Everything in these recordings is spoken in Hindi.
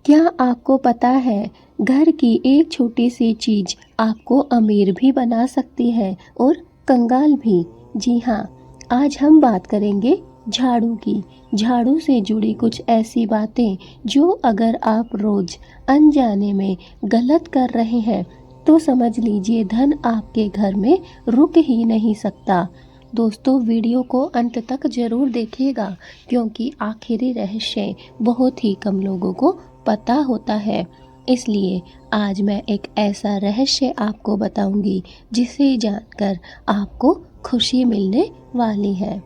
क्या आपको पता है घर की एक छोटी सी चीज आपको अमीर भी बना सकती है और कंगाल भी। जी हाँ, आज हम बात करेंगे झाड़ू की। झाड़ू से जुड़ी कुछ ऐसी बातें जो अगर आप रोज अनजाने में गलत कर रहे हैं तो समझ लीजिए धन आपके घर में रुक ही नहीं सकता। दोस्तों, वीडियो को अंत तक जरूर देखिएगा क्योंकि आखिरी रहस्य बहुत ही कम लोगों को पता होता है। इसलिए आज मैं एक ऐसा रहस्य आपको बताऊंगी जिसे जानकर आपको खुशी मिलने वाली है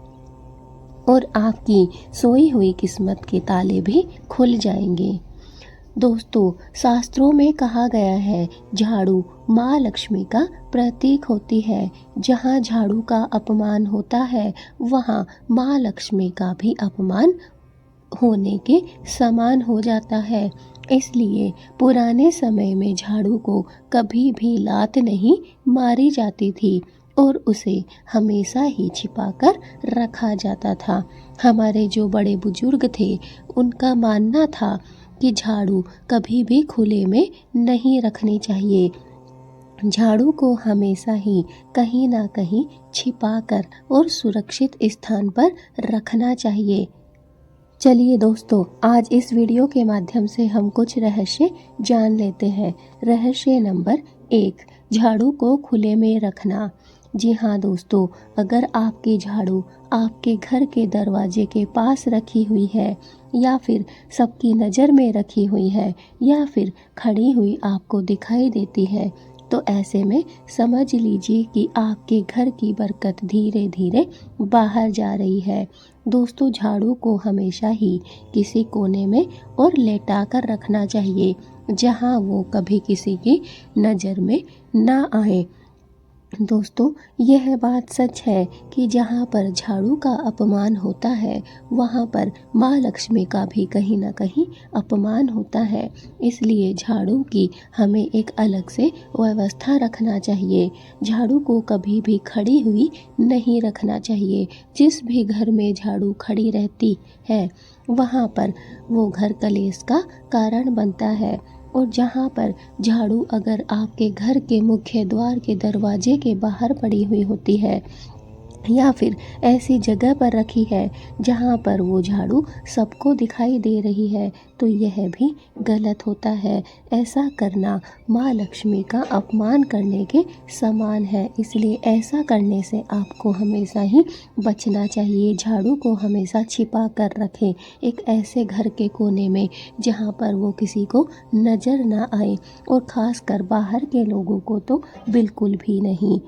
और आपकी सोई हुई किस्मत के ताले भी खुल जाएंगे। दोस्तों, शास्त्रों में कहा गया है झाड़ू माँ लक्ष्मी का प्रतीक होती है। जहाँ झाड़ू का अपमान होता है वहाँ माँ लक्ष्मी का भी अपमान होने के समान हो जाता है। इसलिए पुराने समय में झाड़ू को कभी भी लात नहीं मारी जाती थी और उसे हमेशा ही छिपाकर रखा जाता था। हमारे जो बड़े बुजुर्ग थे उनका मानना था कि झाड़ू कभी भी खुले में नहीं रखनी चाहिए। झाड़ू को हमेशा ही कहीं ना कहीं छिपाकर और सुरक्षित स्थान पर रखना चाहिए। चलिए दोस्तों, आज इस वीडियो के माध्यम से हम कुछ रहस्य जान लेते हैं। रहस्य नंबर 1, झाड़ू को खुले में रखना। जी हाँ दोस्तों, अगर आपकी झाड़ू आपके घर के दरवाजे के पास रखी हुई है या फिर सबकी नज़र में रखी हुई है या फिर खड़ी हुई आपको दिखाई देती है तो ऐसे में समझ लीजिए कि आपके घर की बरकत धीरे धीरे बाहर जा रही है। दोस्तों, झाड़ू को हमेशा ही किसी कोने में और लेटा कर रखना चाहिए जहां वो कभी किसी की नज़र में ना आए। दोस्तों, यह बात सच है कि जहाँ पर झाड़ू का अपमान होता है वहाँ पर माँ लक्ष्मी का भी कहीं ना कहीं अपमान होता है। इसलिए झाड़ू की हमें एक अलग से व्यवस्था रखना चाहिए। झाड़ू को कभी भी खड़ी हुई नहीं रखना चाहिए। जिस भी घर में झाड़ू खड़ी रहती है वहाँ पर वो घर कलेश का कारण बनता है। और जहाँ पर झाड़ू अगर आपके घर के मुख्य द्वार के दरवाजे के बाहर पड़ी हुई होती है या फिर ऐसी जगह पर रखी है जहाँ पर वो झाड़ू सबको दिखाई दे रही है तो यह भी गलत होता है। ऐसा करना माँ लक्ष्मी का अपमान करने के समान है। इसलिए ऐसा करने से आपको हमेशा ही बचना चाहिए। झाड़ू को हमेशा छिपा कर रखें एक ऐसे घर के कोने में जहाँ पर वो किसी को नज़र ना आए और ख़ासकर बाहर के लोगों को तो बिल्कुल भी नहीं।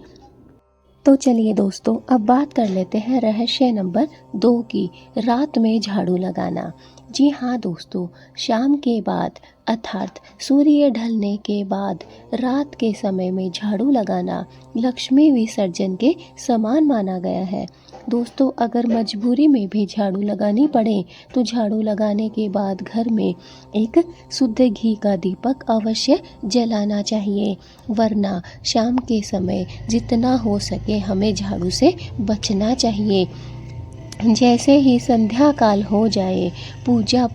तो चलिए दोस्तों, अब बात कर लेते हैं रहस्य नंबर 2 की, रात में झाड़ू लगाना। जी हाँ दोस्तों, शाम के बाद अर्थात सूर्य ढलने के बाद रात के समय में झाड़ू लगाना लक्ष्मी विसर्जन के समान माना गया है। दोस्तों, अगर मजबूरी में भी झाड़ू लगानी पड़े तो झाड़ू लगाने के बाद घर में एक शुद्ध घी का दीपक अवश्य जलाना चाहिए, वरना शाम के समय जितना हो सके हमें झाड़ू से बचना चाहिए। जैसे ही संध्या काल हो जाए, पूजा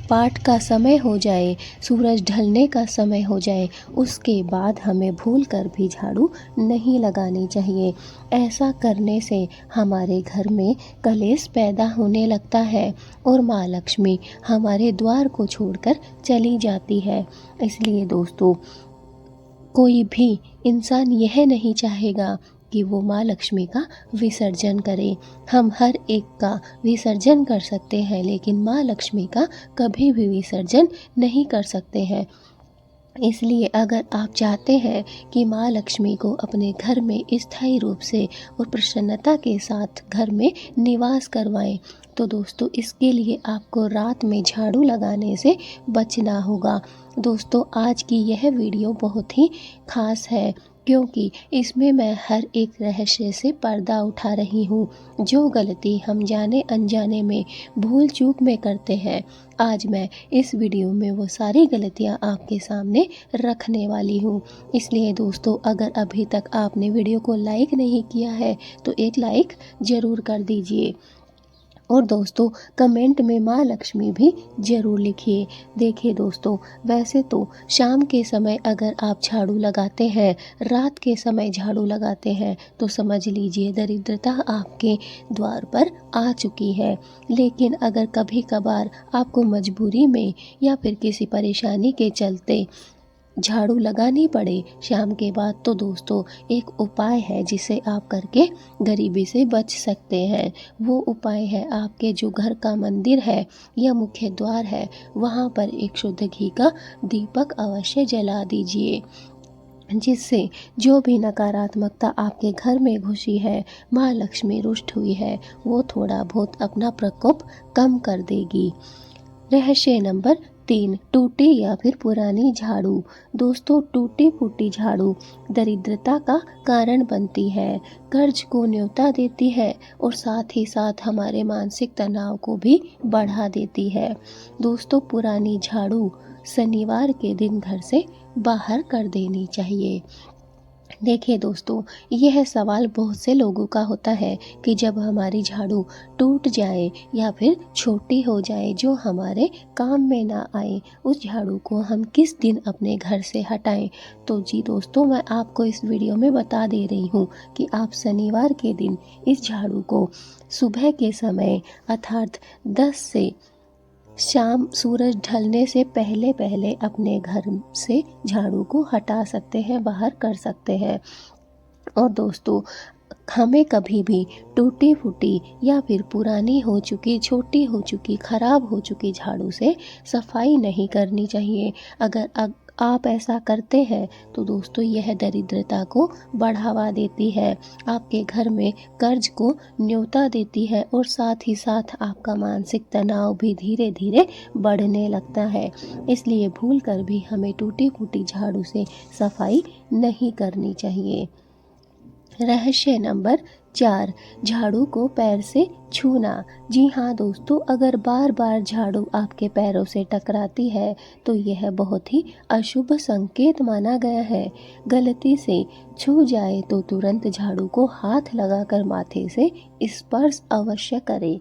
पाठ का समय हो जाए, सूरज ढलने का समय हो जाए, उसके बाद हमें भूल कर भी झाड़ू नहीं लगानी चाहिए। ऐसा करने से हमारे घर में कलेश पैदा होने लगता है और माँ लक्ष्मी हमारे द्वार को छोड़कर चली जाती है। इसलिए दोस्तों, कोई भी इंसान यह नहीं चाहेगा कि वो माँ लक्ष्मी का विसर्जन करे। हम हर एक का विसर्जन कर सकते हैं लेकिन माँ लक्ष्मी का कभी भी विसर्जन नहीं कर सकते हैं। इसलिए अगर आप चाहते हैं कि माँ लक्ष्मी को अपने घर में स्थायी रूप से और प्रसन्नता के साथ घर में निवास करवाएं तो दोस्तों इसके लिए आपको रात में झाड़ू लगाने से बचना होगा। दोस्तों, आज की यह वीडियो बहुत ही खास है क्योंकि इसमें मैं हर एक रहस्य से पर्दा उठा रही हूँ। जो गलती हम जाने अनजाने में भूल चूक में करते हैं, आज मैं इस वीडियो में वो सारी गलतियाँ आपके सामने रखने वाली हूँ। इसलिए दोस्तों, अगर अभी तक आपने वीडियो को लाइक नहीं किया है तो एक लाइक ज़रूर कर दीजिए और दोस्तों कमेंट में माँ लक्ष्मी भी ज़रूर लिखिए। देखिए दोस्तों, वैसे तो शाम के समय अगर आप झाड़ू लगाते हैं, रात के समय झाड़ू लगाते हैं, तो समझ लीजिए दरिद्रता आपके द्वार पर आ चुकी है। लेकिन अगर कभी कभार आपको मजबूरी में या फिर किसी परेशानी के चलते झाड़ू लगानी पड़े शाम के बाद, तो दोस्तों एक उपाय है जिसे आप करके गरीबी से बच सकते हैं। वो उपाय है, आपके जो घर का मंदिर है या मुख्य द्वार है, वहाँ पर एक शुद्ध घी का दीपक अवश्य जला दीजिए, जिससे जो भी नकारात्मकता आपके घर में घुसी है, माँ लक्ष्मी रुष्ट हुई है, वो थोड़ा बहुत अपना प्रकोप कम कर देगी। रहस्य नंबर 3, टूटी या फिर पुरानी झाड़ू। दोस्तों टूटी फूटी झाड़ू दरिद्रता का कारण बनती है, कर्ज को न्योता देती है और साथ ही साथ हमारे मानसिक तनाव को भी बढ़ा देती है। दोस्तों पुरानी झाड़ू शनिवार के दिन घर से बाहर कर देनी चाहिए। देखिए दोस्तों, यह सवाल बहुत से लोगों का होता है कि जब हमारी झाड़ू टूट जाए या फिर छोटी हो जाए, जो हमारे काम में ना आए, उस झाड़ू को हम किस दिन अपने घर से हटाएं। तो जी दोस्तों, मैं आपको इस वीडियो में बता दे रही हूँ कि आप शनिवार के दिन इस झाड़ू को सुबह के समय अर्थात 10 से शाम सूरज ढलने से पहले पहले अपने घर से झाड़ू को हटा सकते हैं, बाहर कर सकते हैं। और दोस्तों हमें कभी भी टूटी फूटी या फिर पुरानी हो चुकी, छोटी हो चुकी, खराब हो चुकी झाड़ू से सफाई नहीं करनी चाहिए। अगर आप ऐसा करते हैं तो दोस्तों यह दरिद्रता को बढ़ावा देती है, आपके घर में कर्ज को न्योता देती है और साथ ही साथ आपका मानसिक तनाव भी धीरे धीरे बढ़ने लगता है। इसलिए भूल कर भी हमें टूटी फूटी झाड़ू से सफाई नहीं करनी चाहिए। रहस्य नंबर 4, झाड़ू को पैर से छूना। जी हाँ दोस्तों, अगर बार बार झाड़ू आपके पैरों से टकराती है तो यह बहुत ही अशुभ संकेत माना गया है। गलती से छू जाए तो तुरंत झाड़ू को हाथ लगाकर माथे से स्पर्श अवश्य करें।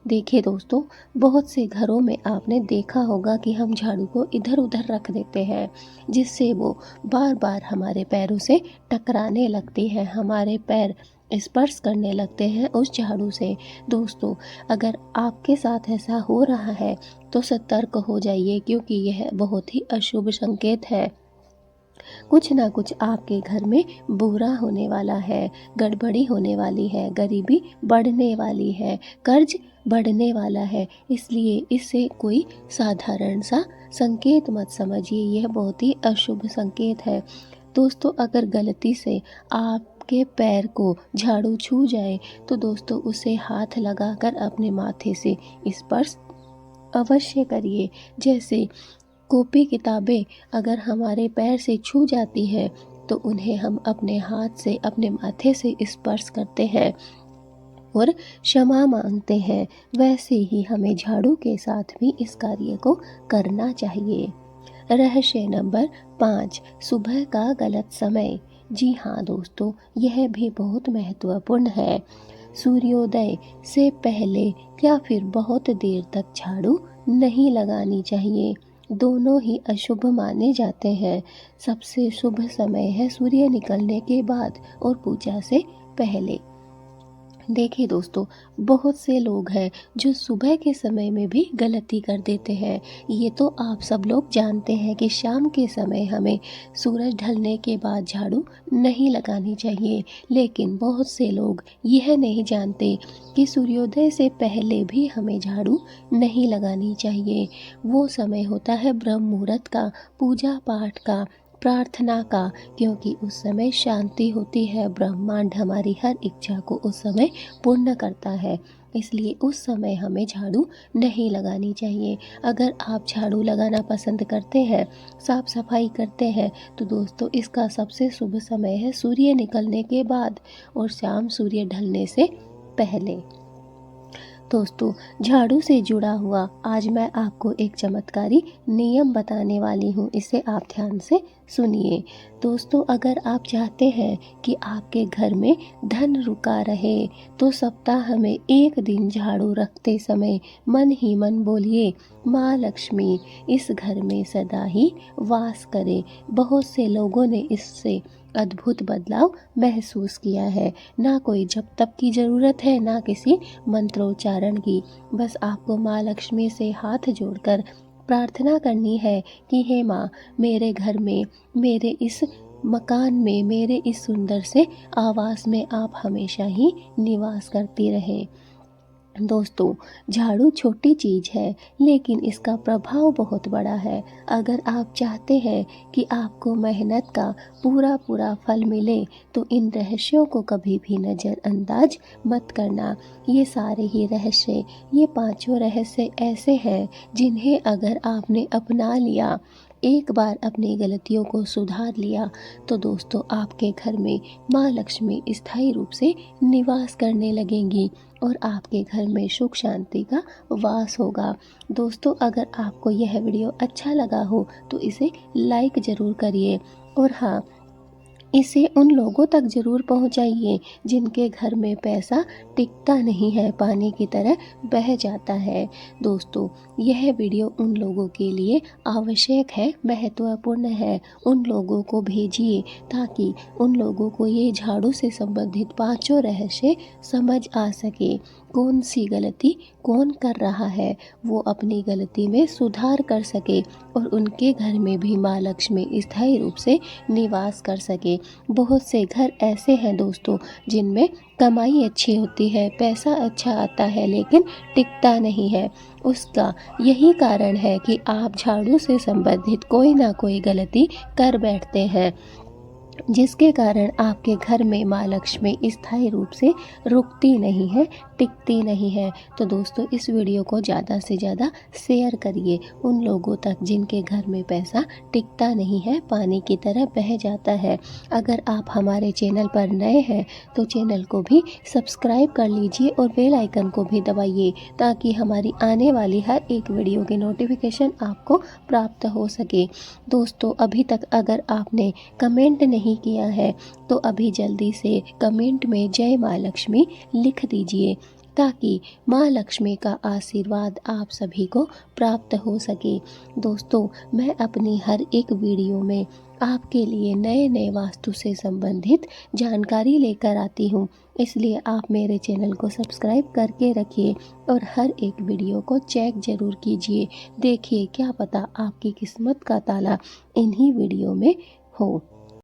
देखिए दोस्तों, बहुत से घरों में आपने देखा होगा कि हम झाड़ू को इधर उधर रख देते हैं, जिससे वो बार बार हमारे पैरों से टकराने लगती है, हमारे पैर स्पर्श करने लगते हैं उस झाड़ू से। दोस्तों अगर आपके साथ ऐसा हो रहा है तो सतर्क हो जाइए, क्योंकि यह बहुत ही अशुभ संकेत है। कुछ ना कुछ आपके घर में बुरा होने वाला है, गड़बड़ी होने वाली है, गरीबी बढ़ने वाली है, कर्ज बढ़ने वाला है। इसलिए इसे कोई साधारण सा संकेत मत समझिए, यह बहुत ही अशुभ संकेत है। दोस्तों अगर गलती से आपके पैर को झाड़ू छू जाए तो दोस्तों उसे हाथ लगाकर अपने माथे से स्पर्श अवश्य करिए। जैसे कॉपी किताबें अगर हमारे पैर से छू जाती हैं तो उन्हें हम अपने हाथ से अपने माथे से स्पर्श करते हैं और क्षमा मांगते हैं, वैसे ही हमें झाड़ू के साथ भी इस कार्य को करना चाहिए। रहस्य नंबर 5, सुबह का गलत समय। जी हाँ दोस्तों, यह भी बहुत महत्वपूर्ण है। सूर्योदय से पहले या फिर बहुत देर तक झाड़ू नहीं लगानी चाहिए, दोनों ही अशुभ माने जाते हैं। सबसे शुभ समय है सूर्य निकलने के बाद और पूजा से पहले। देखिए दोस्तों, बहुत से लोग हैं जो सुबह के समय में भी गलती कर देते हैं। ये तो आप सब लोग जानते हैं कि शाम के समय हमें सूरज ढलने के बाद झाड़ू नहीं लगानी चाहिए, लेकिन बहुत से लोग यह नहीं जानते कि सूर्योदय से पहले भी हमें झाड़ू नहीं लगानी चाहिए। वो समय होता है ब्रह्म मुहूर्त का, पूजा पाठ का, प्रार्थना का, क्योंकि उस समय शांति होती है, ब्रह्मांड हमारी हर इच्छा को उस समय पूर्ण करता है। इसलिए उस समय हमें झाड़ू नहीं लगानी चाहिए। अगर आप झाड़ू लगाना पसंद करते हैं, साफ सफाई करते हैं, तो दोस्तों इसका सबसे शुभ समय है सूर्य निकलने के बाद और शाम सूर्य ढलने से पहले। दोस्तों, झाड़ू से जुड़ा हुआ आज मैं आपको एक चमत्कारी नियम बताने वाली हूँ। इसे आप ध्यान से सुनिए। दोस्तों, अगर आप चाहते हैं कि आपके घर में धन रुका रहे तो सप्ताह में एक दिन झाड़ू रखते समय मन ही मन बोलिए, माँ लक्ष्मी इस घर में सदा ही वास करे। बहुत से लोगों ने इससे अद्भुत बदलाव महसूस किया है। ना कोई जप तप की ज़रूरत है, ना किसी मंत्रोच्चारण की। बस आपको माँ लक्ष्मी से हाथ जोड़कर प्रार्थना करनी है कि हे माँ, मेरे घर में, मेरे इस मकान में, मेरे इस सुंदर से आवास में आप हमेशा ही निवास करती रहें। दोस्तों, झाड़ू छोटी चीज़ है लेकिन इसका प्रभाव बहुत बड़ा है। अगर आप चाहते हैं कि आपको मेहनत का पूरा पूरा फल मिले तो इन रहस्यों को कभी भी नज़रअंदाज मत करना। ये सारे ही रहस्य, ये पांचों रहस्य ऐसे हैं जिन्हें अगर आपने अपना लिया, एक बार अपनी गलतियों को सुधार लिया, तो दोस्तों आपके घर में माँ लक्ष्मी स्थायी रूप से निवास करने लगेंगी और आपके घर में सुख शांति का वास होगा। दोस्तों, अगर आपको यह वीडियो अच्छा लगा हो तो इसे लाइक ज़रूर करिए और हाँ, इसे उन लोगों तक ज़रूर पहुंचाइए जिनके घर में पैसा टिकता नहीं है, पानी की तरह बह जाता है। दोस्तों, यह वीडियो उन लोगों के लिए आवश्यक है, महत्वपूर्ण है। उन लोगों को भेजिए ताकि उन लोगों को ये झाड़ू से संबंधित पांचों रहस्य समझ आ सके। कौन सी गलती कौन कर रहा है, वो अपनी गलती में सुधार कर सके और उनके घर में भी माँ लक्ष्मी स्थायी रूप से निवास कर सके। बहुत से घर ऐसे हैं दोस्तों जिनमें कमाई अच्छी होती है, पैसा अच्छा आता है लेकिन टिकता नहीं है। उसका यही कारण है कि आप झाड़ू से संबंधित कोई ना कोई गलती कर बैठते हैं, जिसके कारण आपके घर में माँ लक्ष्मी स्थायी रूप से रुकती नहीं है, टिकती नहीं है। तो दोस्तों, इस वीडियो को ज़्यादा से ज़्यादा शेयर करिए उन लोगों तक जिनके घर में पैसा टिकता नहीं है, पानी की तरह बह जाता है। अगर आप हमारे चैनल पर नए हैं तो चैनल को भी सब्सक्राइब कर लीजिए और बेल आइकन को भी दबाइए ताकि हमारी आने वाली हर एक वीडियो की नोटिफिकेशन आपको प्राप्त हो सके। दोस्तों, अभी तक अगर आपने कमेंट नहीं किया है तो अभी जल्दी से कमेंट में जय माँ लक्ष्मी लिख दीजिए ताकि माँ लक्ष्मी का आशीर्वाद आप सभी को प्राप्त हो सके। दोस्तों, मैं अपनी हर एक वीडियो में आपके लिए नए नए वास्तु से संबंधित जानकारी लेकर आती हूँ, इसलिए आप मेरे चैनल को सब्सक्राइब करके रखिए और हर एक वीडियो को चेक ज़रूर कीजिए। देखिए, क्या पता आपकी किस्मत का ताला इन्हीं वीडियो में हो।